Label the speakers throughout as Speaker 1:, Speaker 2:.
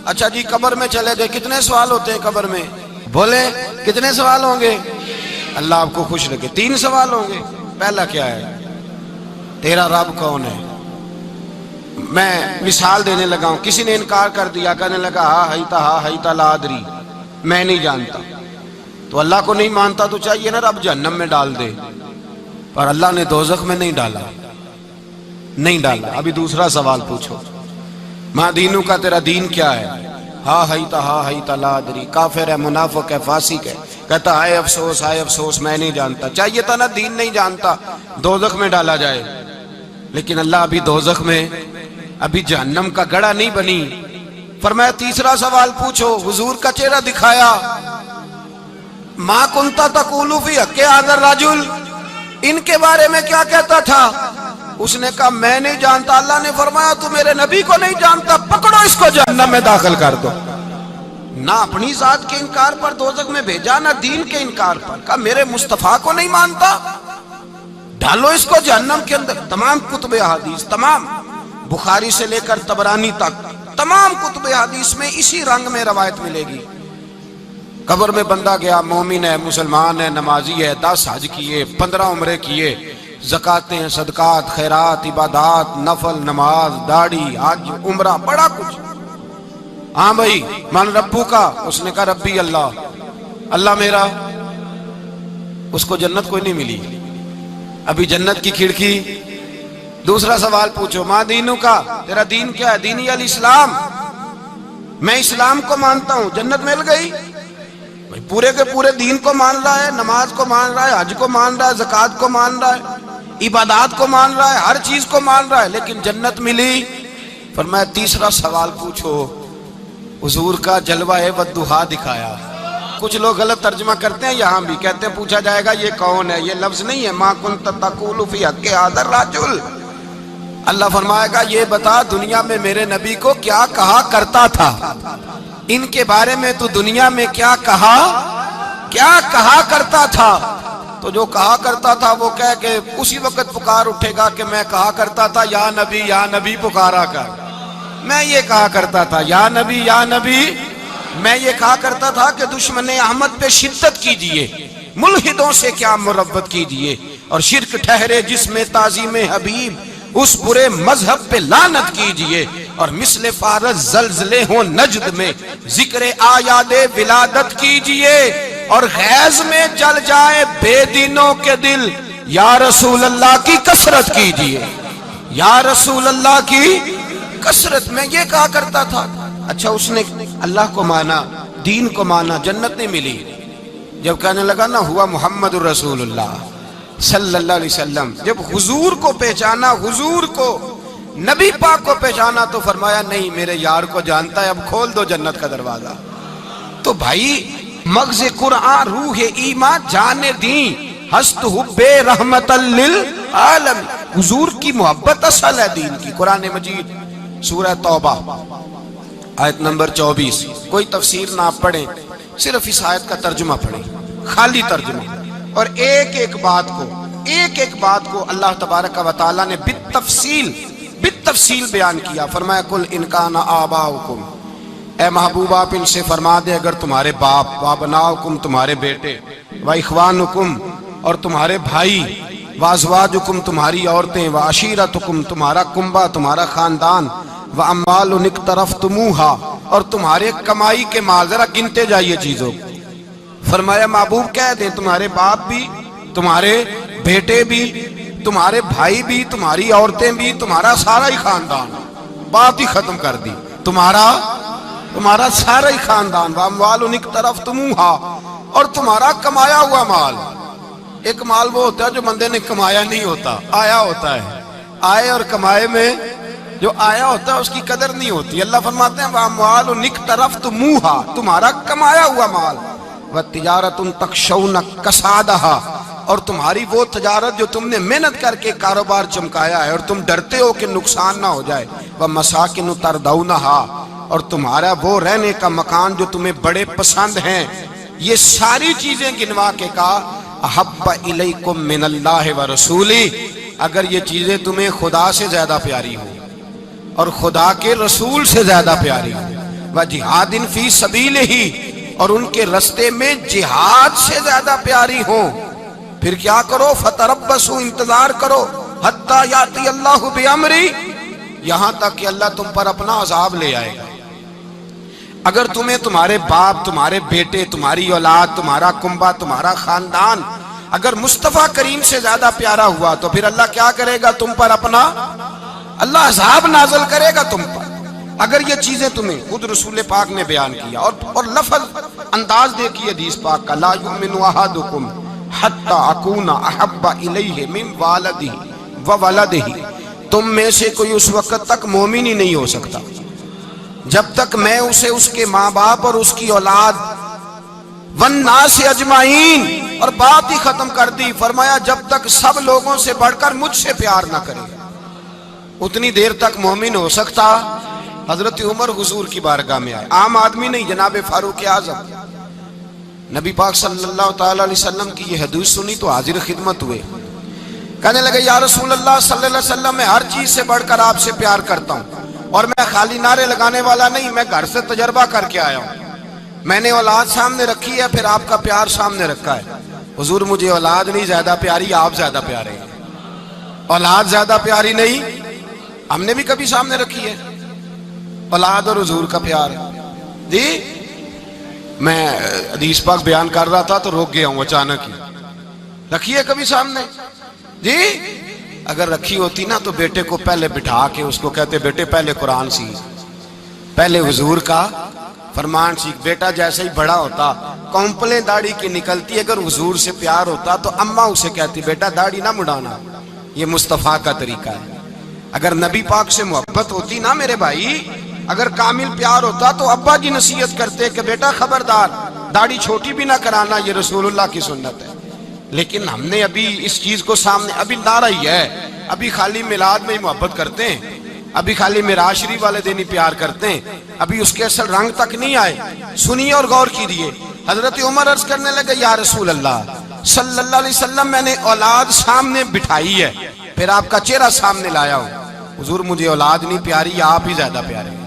Speaker 1: اچھا جی قبر میں چلے گئے، کتنے سوال ہوتے ہیں قبر میں؟ بولے کتنے سوال ہوں گے؟ اللہ آپ کو خوش رکھے، 3 سوال ہوں گے۔ پہلا کیا ہے؟ تیرا رب کون ہے؟ میں مثال دینے لگا ہوں، کسی نے انکار کر دیا، کہنے لگا ہا ہیتا لا ادری، میں نہیں جانتا، تو اللہ کو نہیں مانتا تو چاہیے نا رب جہنم میں ڈال دے، پر اللہ نے دوزخ میں نہیں ڈالا، نہیں ڈالا۔ ابھی دوسرا سوال پوچھو، ماں دینو کا، تیرا دین کیا ہے؟ ہا ہیتا لا ادری، کافر ہے، منافق ہے، فاسق ہے، کہتا ہائے افسوس میں نہیں جانتا۔ چاہیے تھا نا دین نہیں جانتا دوزخ میں ڈالا جائے، لیکن اللہ ابھی دوزخ میں، ابھی جہنم کا گڑھا نہیں بنی۔ فرمایا تیسرا سوال پوچھو، حضور کا چہرہ دکھایا، ما کنتا تقول فی حق ھذا الرجل، ان کے بارے میں کیا کہتا تھا؟ اس نے کہا میں نہیں جانتا۔ اللہ نے فرمایا تو میرے نبی کو نہیں جانتا، پکڑو اس کو جہنم میں داخل کر دو۔ نہ اپنی ذات کے انکار پر دوزخ میں بھیجا، نہ دین کے انکار پر، کہا میرے مصطفیٰ کو نہیں مانتا، ڈالو اس کو جہنم کے اندر۔ تمام کتب احادیث، تمام بخاری سے لے کر طبرانی تک، تمام کتب احادیث میں اسی رنگ میں روایت ملے گی۔ قبر میں بندہ گیا، مومن ہے، مسلمان ہے، نمازی ہے، 10 حج کیے، 15 عمرے کیے، زکاتیں، صدقات، خیرات، عبادات، نفل، نماز، داڑھی، حج، عمرہ، بڑا کچھ۔ ہاں بھائی من ربو کا، اس نے کہا ربی اللہ، اللہ میرا۔ اس کو جنت کوئی نہیں ملی، ابھی جنت کی کھڑکی۔ دوسرا سوال پوچھو، ماں دینو کا، تیرا دین کیا ہے؟ دینی الاسلام، میں اسلام کو مانتا ہوں، جنت مل گئی۔ پورے کے پورے دین کو مان رہا ہے، نماز کو مان رہا ہے، حج کو مان رہا ہے، زکات کو مان رہا ہے، عبادات کو مان رہا ہے، ہر چیز کو مان رہا ہے، لیکن جنت ملی۔ فرمایا تیسرا سوال پوچھو، حضور کا جلوہ والضحیٰ دکھایا۔ کچھ لوگ غلط ترجمہ کرتے ہیں، یہاں بھی کہتے ہیں پوچھا جائے گا یہ کون ہے، یہ لفظ نہیں ہے، ما کنت تقول فی حق ھذا الرجل۔ اللہ فرمائے گا یہ بتا دنیا میں میرے نبی کو کیا کہا کرتا تھا، ان کے بارے میں تو دنیا میں کیا کہا کرتا تھا۔ تو جو کہا کرتا تھا وہ کہہ کہ اسی وقت پکار اٹھے گا کہ میں کہا کرتا تھا یا نبی پکارا کر، میں یہ کہا کرتا تھا یا نبی، میں یہ کہا کرتا تھا کہ دشمن احمد پہ شدت کیجئے، ملحدوں سے کیا مربت کیجئے، اور شرک ٹھہرے جس میں تعظیم حبیب، اس برے مذہب پہ لعنت کیجئے، اور مثل فارس زلزلے ہوں نجد میں ذکر آیات ولادت کیجئے، اور غیظ میں جل جائے بے دینوں کے دل، یا رسول اللہ کی کثرت کیجئے، یا رسول اللہ کی کثرت۔ میں یہ کہا کرتا تھا۔ اچھا اس نے اللہ کو مانا، دین کو مانا، جنت نہیں ملی۔ جب کہنے لگا نا ہوا محمد الرسول اللہ صلی اللہ علیہ وسلم، جب حضور کو پہچانا، حضور کو، نبی پاک کو پہچانا، تو فرمایا نہیں میرے یار کو جانتا ہے، اب کھول دو جنت کا دروازہ۔ تو بھائی مغز قرآن روح ایمان جان دین ہست حب رحمت للعالم، حضور کی محبت اصل ہے دین کی۔ قرآن مجید سورہ توبہ آیت نمبر 24، کوئی تفسیر نہ پڑھیں، صرف اس آیت کا ترجمہ پڑھیں، خالی ترجمہ، اور ایک ایک بات کو اللہ تبارک و تعالیٰ نے بالتفصیل بیان کیا۔ فرمایا کل ان کان آباؤکم، اے محبوب آپ ان سے فرما دے اگر تمہارے باپ، وابناؤکم تمہارے بیٹے، واخوانکم اور تمہارے بھائی، وازواجکم تمہاری عورتیں، وعشیرتکم تمہارا کنبہ، تمہارا خاندان، واموال اقترفتموہا اور تمہارے کمائی کے مال، ذرا گنتے جائیے چیزوں۔ فرمایا محبوب کہہ دیں تمہارے باپ بھی، تمہارے بیٹے بھی، تمہارے بھائی بھی، تمہاری عورتیں بھی، تمہارا سارا ہی خاندان، بات ہی ختم کر دی، تمہارا سارا ہی خاندان، واموال اقترفتموہا اور تمہارا کمایا ہوا مال۔ ایک مال وہ ہوتا ہے جو بندے نے کمایا نہیں ہوتا، آیا ہوتا ہے، آئے اور کمائے میں جو آیا ہوتا ہے اس کی قدر نہیں ہوتی۔ اللہ فرماتے ہیں وَأَمْوَالٌ اقْتَرَفْتُمُوهَا، تمہارا کمایا ہوا مال، وَتِجَارَةٌ تَخْشَوْنَ كَسَادَهَا اور تمہاری وہ تجارت جو تم نے محنت کر کے کاروبار چمکایا ہے اور تم ڈرتے ہو کہ نقصان نہ ہو جائے، وَمَسَاكِنُ تَرْضَوْنَهَا اور تمہارا وہ رہنے کا مکان جو تمہیں بڑے پسند ہیں۔ یہ ساری چیزیں گنوا کے کہا احب الیکم من اللہ ورسولہ، اگر یہ چیزیں تمہیں خدا سے زیادہ پیاری ہوں اور خدا کے رسول سے زیادہ پیاری ہوں، وجہاد فی سبیلہ، اور ان کے رستے میں جہاد سے زیادہ پیاری ہوں، پھر کیا کرو؟ فتربصوا، انتظار کرو، حتی یاتی اللہ بامری، یہاں تک کہ اللہ تم پر اپنا عذاب لے آئے گا۔ اگر تمہیں تمہارے باپ، تمہارے بیٹے، تمہاری اولاد، تمہارا کنبہ، تمہارا خاندان اگر مصطفیٰ کریم سے زیادہ پیارا ہوا تو پھر اللہ کیا کرے گا؟ تم پر اپنا اللہ عذاب نازل کرے گا تم پر، اگر یہ چیزیں تمہیں خود رسول پاک نے بیان کیا۔ اور لفظ انداز دیکھیے حدیث پاک کا، لا یؤمن احدکم حتی اکون احب الیہ من والدہ وولدہ، تم میں سے کوئی اس وقت تک مومن ہی نہیں ہو سکتا جب تک میں اسے اس کے ماں باپ اور اس کی اولاد والناس اجمعین، اور بات ہی ختم کر دی، فرمایا جب تک سب لوگوں سے بڑھ کر مجھ سے پیار نہ کرے اتنی دیر تک مومن ہو سکتا۔ حضرت عمر حضور کی بارگاہ میں آئے، عام آدمی نہیں، جناب فاروق اعظم، نبی پاک صلی اللہ تعالی علیہ وسلم کی یہ حدیث سنی تو حاضر خدمت ہوئے، کہنے لگے یا رسول اللہ صلی اللہ علیہ وسلم، میں ہر چیز سے بڑھ کر آپ سے پیار کرتا ہوں، اور میں خالی نعرے لگانے والا نہیں، میں گھر سے تجربہ کر کے آیا ہوں، میں نے اولاد سامنے رکھی ہے، پھر آپ کا پیار سامنے رکھا ہے۔ حضور مجھے اولاد نہیں زیادہ پیاری، آپ زیادہ پیارے ہیں، اولاد زیادہ پیاری نہیں، ہم نے بھی کبھی سامنے رکھی ہے اولاد اور حضور کا پیار ہے جی۔ میں حدیث پاک بیان کر رہا تھا تو روک گیا ہوں اچانک ہی، رکھی ہے کبھی سامنے جی؟ اگر رکھی ہوتی نا تو بیٹے کو پہلے بٹھا کے اس کو کہتے بیٹے پہلے قرآن سیکھ، پہلے حضور کا فرمان سیکھ۔ بیٹا جیسے ہی بڑا ہوتا، کونپلیں داڑھی کی نکلتی، اگر حضور سے پیار ہوتا تو اماں اسے کہتی بیٹا داڑھی نہ مڈانا، یہ مصطفیٰ کا طریقہ ہے۔ اگر نبی پاک سے محبت ہوتی نا میرے بھائی، اگر کامل پیار ہوتا تو ابا کی نصیحت کرتے کہ بیٹا خبردار داڑھی چھوٹی بھی نہ کرانا، یہ رسول اللہ کی سنت ہے۔ لیکن ہم نے ابھی اس چیز کو سامنے، ابھی نعرہ ہی ہے، ابھی خالی میلاد میں ہی محبت کرتے ہیں، ابھی خالی معراج شریف والے دن ہی پیار کرتے ہیں، ابھی اس کے اصل رنگ تک نہیں آئے۔ سنیے اور غور کیجیے، حضرت عمر عرض کرنے لگے یا رسول اللہ صلی اللہ علیہ وسلم، میں نے اولاد سامنے بٹھائی ہے، پھر آپ کا چہرہ سامنے لایا ہوں، حضور مجھے اولاد نہیں پیاری، آپ ہی زیادہ پیارے ہیں۔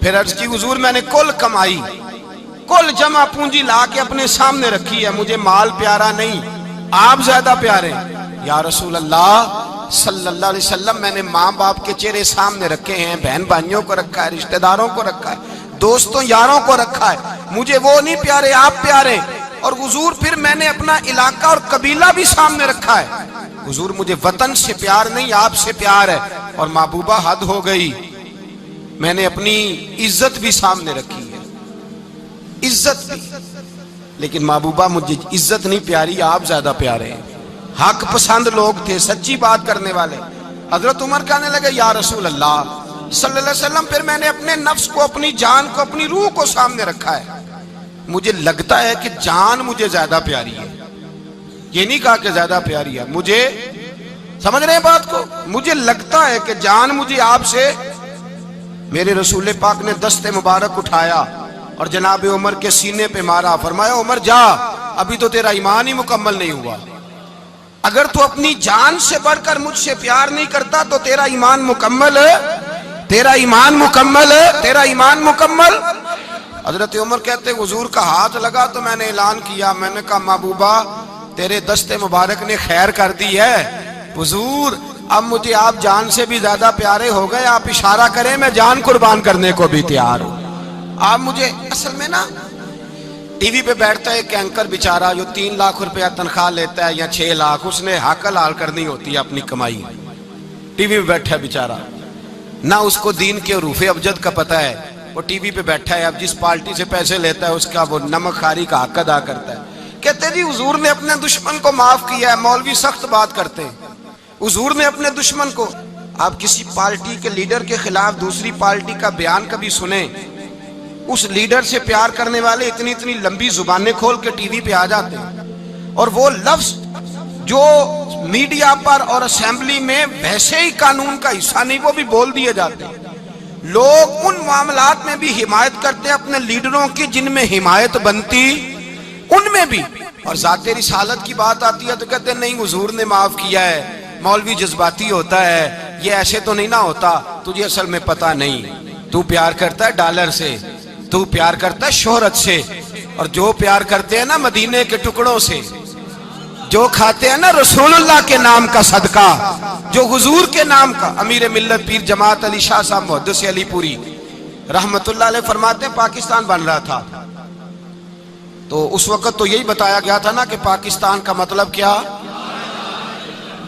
Speaker 1: پھر عرض کی حضور میں نے کل کمائی، کل جمع پونجی لا کے اپنے سامنے رکھی ہے، مجھے مال پیارا نہیں، آپ زیادہ پیارے ہیں۔ یا رسول اللہ صلی اللہ علیہ وسلم، میں نے ماں باپ کے چہرے سامنے رکھے ہیں، بہن بھائیوں کو رکھا ہے، رشتہ داروں کو رکھا ہے، دوستوں یاروں کو رکھا ہے، مجھے وہ نہیں پیارے، آپ پیارے۔ اور حضور پھر میں نے اپنا علاقہ اور قبیلہ بھی سامنے رکھا ہے، حضور مجھے وطن سے پیار نہیں، آپ سے پیار ہے۔ اور محبوبہ حد ہو گئی، میں نے اپنی عزت بھی سامنے رکھی ہے، عزت بھی، لیکن محبوبہ مجھے عزت نہیں پیاری، آپ زیادہ پیارے ہیں۔ حق پسند لوگ تھے، سچی بات کرنے والے۔ حضرت عمر کہنے لگے یا رسول اللہ صلی اللہ علیہ وسلم، پھر میں نے اپنے نفس کو، اپنی جان کو، اپنی روح کو سامنے رکھا ہے، مجھے لگتا ہے کہ جان مجھے زیادہ پیاری ہے، یہ نہیں کہا کہ زیادہ پیاری ہے، مجھے سمجھ رہے ہیں بات کو، مجھے لگتا ہے کہ جان مجھے آپ سے۔ میرے رسول پاک نے دست مبارک اٹھایا اور جناب عمر کے سینے پہ مارا، فرمایا عمر جا، ابھی تو تیرا ایمان ہی مکمل نہیں ہوا، اگر تو اپنی جان سے بڑھ کر مجھ سے پیار نہیں کرتا تو تیرا ایمان مکمل ہے، تیرا ایمان مکمل ہے، تیرا ایمان مکمل۔ حضرت عمر کہتے حضور کا ہاتھ لگا تو میں نے اعلان کیا، میں نے کہا محبوبہ تیرے دست مبارک نے خیر کر دی ہے، حضور اب مجھے آپ جان سے بھی زیادہ پیارے ہو گئے، آپ اشارہ کریں میں جان قربان کرنے کو بھی تیار ہوں۔ آپ مجھے، اصل میں نا ٹی وی پہ بیٹھتا ہے ایک اینکر بیچارہ جو 3 لاکھ روپیہ تنخواہ لیتا ہے یا 6 لاکھ، اس نے حق حلال کرنی ہوتی ہے اپنی کمائی، ٹی وی پہ بیٹھا ہے بیچارہ، نہ اس کو دین کے حروف ابجد کا پتہ ہے، وہ ٹی وی پہ بیٹھا ہے، اب جس پارٹی سے پیسے لیتا ہے اس کا وہ نمک خاری کا حق ادا کرتا ہے۔ کہتے جی حضور نے اپنے دشمن کو معاف کیا ہے، مولوی سخت بات کرتے ہیں، حضور نے اپنے دشمن کو، آپ کسی پارٹی کے لیڈر کے خلاف دوسری پارٹی کا بیان کبھی سنیں، اس لیڈر سے پیار کرنے والے اتنی اتنی لمبی زبانیں کھول کے ٹی وی پہ آ جاتے ہیں، اور وہ لفظ جو میڈیا پر اور اسمبلی میں ویسے ہی قانون کا حصہ نہیں وہ بھی بول دیے جاتے ہیں۔ لوگ ان معاملات میں بھی حمایت کرتے ہیں اپنے لیڈروں کی جن میں حمایت بنتی ان میں بھی، اور ذات رسالت کی بات آتی ہے تو کہتے ہیں نہیں حضور نے معاف کیا ہے، مولوی جذباتی ہوتا ہے، یہ ایسے تو نہیں نہ ہوتا، تجھے اصل میں پتہ نہیں۔ تو پیار کرتا ہے ڈالر سے، تو پیار کرتا ہے شہرت سے، اور جو پیار کرتے ہیں نا مدینے کے ٹکڑوں سے، جو کھاتے ہیں نا رسول اللہ کے نام کا صدقہ، جو حضور کے نام کا۔ امیر ملت پیر جماعت علی شاہ صاحب محدث علی پوری رحمت اللہ علیہ فرماتے ہیں پاکستان بن رہا تھا تو اس وقت تو یہی بتایا گیا تھا نا کہ پاکستان کا مطلب کیا،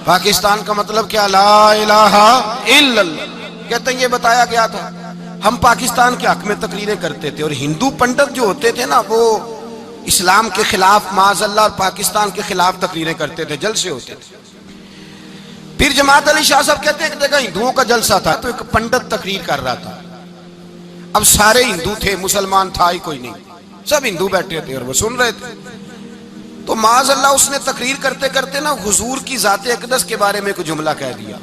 Speaker 1: پاکستان کا مطلب کیا، لا الہ الا اللہ، کہتے ہیں یہ بتایا گیا تھا۔ ہم پاکستان کے حق میں تقریریں کرتے تھے، اور ہندو پنڈت جو ہوتے تھے نا وہ اسلام کے خلاف معاذ اللہ اور پاکستان کے خلاف تقریریں کرتے تھے، جلسے ہوتے تھے۔ پیر جماعت علی شاہ صاحب کہتے ہیں ایک جگہ ہندوؤں کا جلسہ تھا تو ایک پنڈت تقریر کر رہا تھا۔ اب سارے ہندو تھے، مسلمان تھا ہی کوئی نہیں، سب ہندو بیٹھے تھے اور وہ سن رہے تھے۔ تو معاذ اللہ اس نے تقریر کرتے کرتے نا حضور کی ذات اقدس کے بارے میں کوئی جملہ کہہ دیا،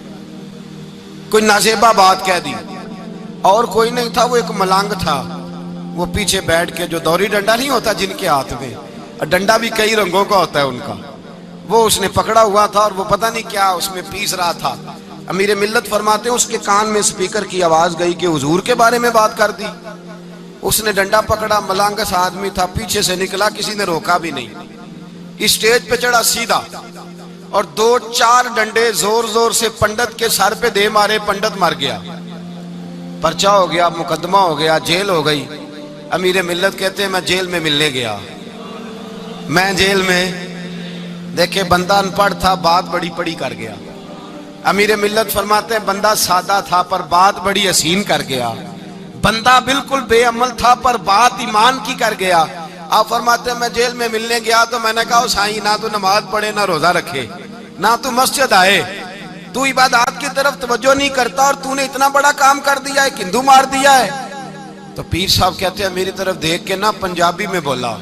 Speaker 1: کوئی نازیبہ بات کہہ دی، اور کوئی نہیں تھا، وہ ایک ملنگ تھا، وہ پیچھے بیٹھ کے، جو دوری ڈنڈا نہیں ہوتا جن کے ہاتھ میں، اور ڈنڈا بھی کئی رنگوں کا ہوتا ہے ان کا، وہ اس نے پکڑا ہوا تھا اور وہ پتہ نہیں کیا اس میں پیس رہا تھا۔ امیر ملت فرماتے ہیں اس کے کان میں سپیکر کی آواز گئی کہ حضور کے بارے میں بات کر دی۔ اس نے ڈنڈا پکڑا، ملنگس آدمی تھا، پیچھے سے نکلا، کسی نے روکا بھی نہیں، اسٹیج پہ چڑھا سیدھا، اور 2-4 ڈنڈے زور زور سے پنڈت کے سر پہ دے مارے، پنڈت مر گیا، پرچہ ہو گیا، مقدمہ ہو گیا، جیل ہو گئی۔ امیر ملت کہتے ہیں میں جیل میں ملنے گیا، میں جیل میں، دیکھے بندہ ان پڑھ تھا، بات بڑی پڑی کر گیا۔ امیر ملت فرماتے ہیں بندہ سادہ تھا پر بات بڑی حسین کر گیا، بندہ بالکل بے عمل تھا پر بات ایمان کی کر گیا۔ آپ فرماتے ہیں میں جیل میں ملنے گیا تو میں نے کہا سائیں نہ تو نماز پڑھے نہ روزہ رکھے نہ تو مسجد آئے، تو عبادات کی طرف توجہ نہیں کرتا، اور تو نے اتنا بڑا کام کر دیا ہے، ہندو مار دیا ہے۔ تو پیر صاحب کہتے ہیں میری طرف دیکھ کے نا پنجابی میں بولا،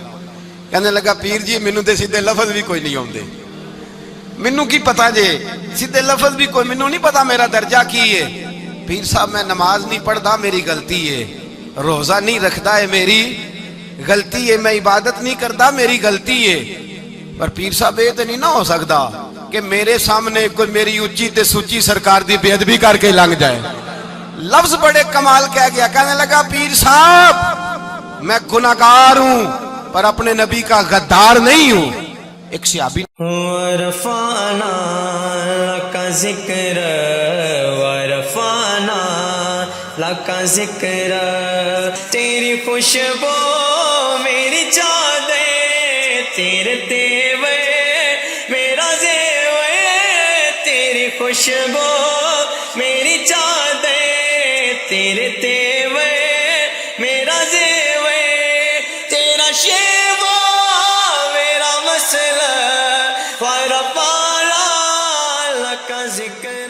Speaker 1: کہنے لگا پیر جی مینوں دے سیدھے لفظ بھی کوئی نہیں آندے، مینوں کی پتا جے سیدھے لفظ بھی کوئی، مینوں نہیں پتا میرا درجہ کی ہے۔ پیر صاحب میں نماز نہیں پڑھتا میری غلطی ہے، روزہ نہیں رکھتا ہے میری غلطی ہے، میں عبادت نہیں کرتا میری غلطی ہے، پر پیر صاحب یہ تو نہیں نہ ہو سکتا کہ میرے سامنے کوئی میری اچھی تے سچی سرکار دی بے ادبی کر کے لنگ جائے۔ لفظ بڑے کمال کہہ گیا، کہنے لگا پیر صاحب میں گناہگار ہوں پر اپنے نبی کا غدار نہیں ہوں۔ ایک صحابی
Speaker 2: ورفعنا لک ذکر ورفعنا لک ذکر، تیری خوشبو میری چادر، تیرے تیوے میرا زیور، تیری خوشبو میری چادر، تیرے تیوے میرا زیور، تیرا شیوا میرا مسئلہ، ورفعنا لک ذکر۔